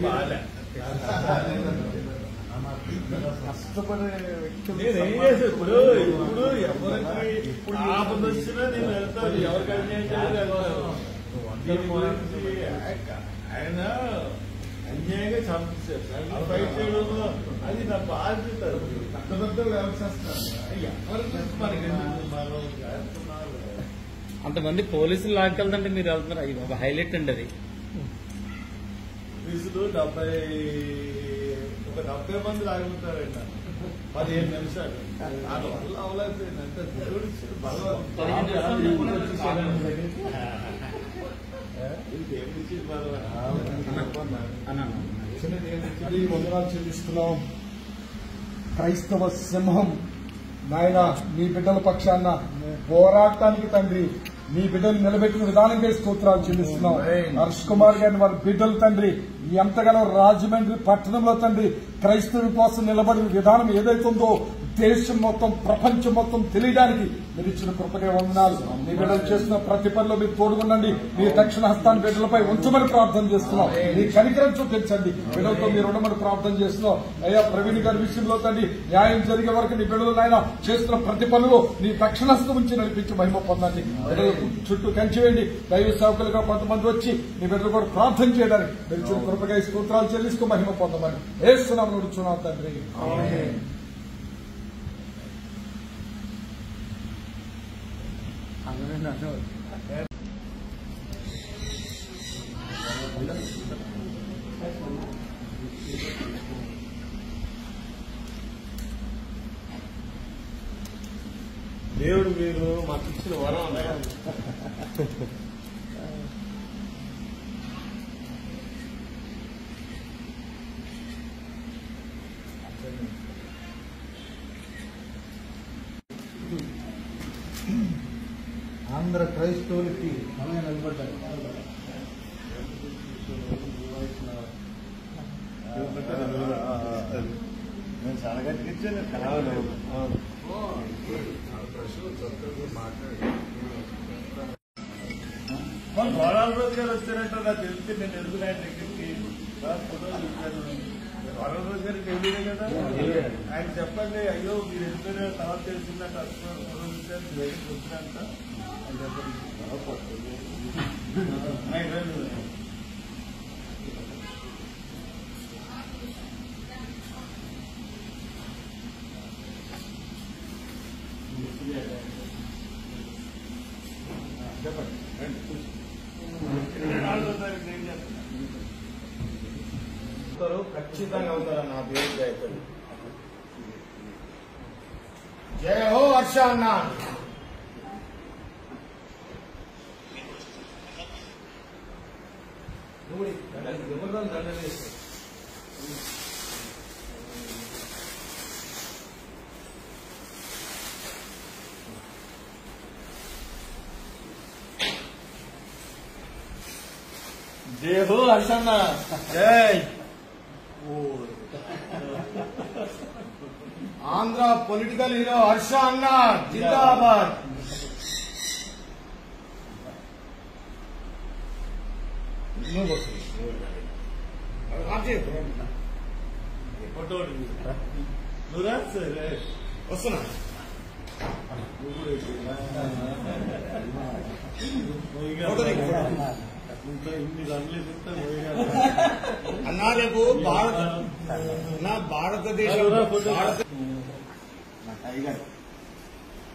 బాగా కష్టపడే వ్యక్తులు నేనేం చేసి ఇప్పుడు ఎవరికి ఆపద వచ్చినా నేను వెళ్తాను. ఎవరికి అన్యాయం చేయలేదు. ఆయన అన్యాయంగా చంపించారు. ఫైట్ చేయడంలో అది నా బాధ్యత. పెద్ద పెద్ద వ్యవస్థ మనకి అంతమంది పోలీసులు లాక్కెళ్తుంటే మీరు వెళ్తున్నారు. అది ఒక హైలైట్ అండి అది. పోలీసులు 70 మంది లాగుంటారండి. 15 నిమిషాలు అది వల్ల అవలేకపోయింది. అంటే దేవుడు వందనాలు చెల్లిస్తున్నాం. క్రైస్తవ సింహం నాయన మీ బిడ్డల పక్షాన పోరాటానికి తండ్రి మీ బిడ్డలు నిలబెట్టిన విధానంగా స్తోత్రాలు చెల్లిస్తున్నాం. హర్ష్ కుమార్ గారిని వారి బిడ్డలు తండ్రి ఎంతగానో రాజమండ్రి పట్టణంలో తండ్రి క్రైస్తవుల కోసం నిలబడిన విధానం ఏదైతే ఉందో దేశం మొత్తం ప్రపంచం మొత్తం తెలియడానికి మీరు ఇచ్చిన కృపగా వందనాలు. మీ బిడ్డలు చేస్తున్న ప్రతి పనిలో మీరు తోడుగుండండి. మీ దక్షిణ హస్తాన్ని బిడ్డలపై ఉంచమని ప్రార్థన చేస్తున్నాం. మీ కనికరం చూపించండి. బిడ్డలతో మీరు ఉండమని ప్రార్థన చేస్తున్నాం. అయ్యా ప్రవీణ్ గారి విషయంలో తండ్రి న్యాయం జరిగే వరకు నీ బిడ్డలు నాయన చేస్తున్న ప్రతి పనులు నీ దక్షిణ హస్తం ఉంచి నడిపించి మహిమ పొందండి. బిడ్డలు చుట్టూ కంచివేయండి. దైవ సేవకులుగా కొంతమంది వచ్చి నీ బిడ్డలు కూడా ప్రార్థన చేయడానికి మీరు ఇచ్చిన కృపగా స్తోత్రాలు చెల్లిస్తూ మహిమ పొందమని యేసునామమున నడుచున్నాం తండ్రి. ఆమేన్. దేవుడు మీరు మాకు ఇచ్చిన వరం అన్నయ్య. ఆంధ్ర క్రైస్తవులకి మనమే నిలబడ్డారు. నేను చాలా గట్టిచ్చాను. గోడాల రోజు గారు వచ్చారంటే నాకు తెలిసి నేను ఎందుకు ఆయన దగ్గరికి ఫోటోలు చూశాను. గోడాల రోజు గారికి తెలియదు కదా. ఆయన చెప్పండి అయ్యో మీరు ఎందుకు తర్వాత తెలిసిందంటే ఫోటోలు చూశారు బయటకు వచ్చినంత అని చెప్పండి. ఖచ్చితంగా అవుతారని నా పేరు జయపడి. జయ హో హర్ష అన్న. జయ హో హర్ష అన్న. జై. ఆంధ్ర పొలిటికల్ హీరో హర్ష అన్న జిందాబాద్. నువ్వు సరే వస్తున్నా. అన్నా రేపు భారతదేశం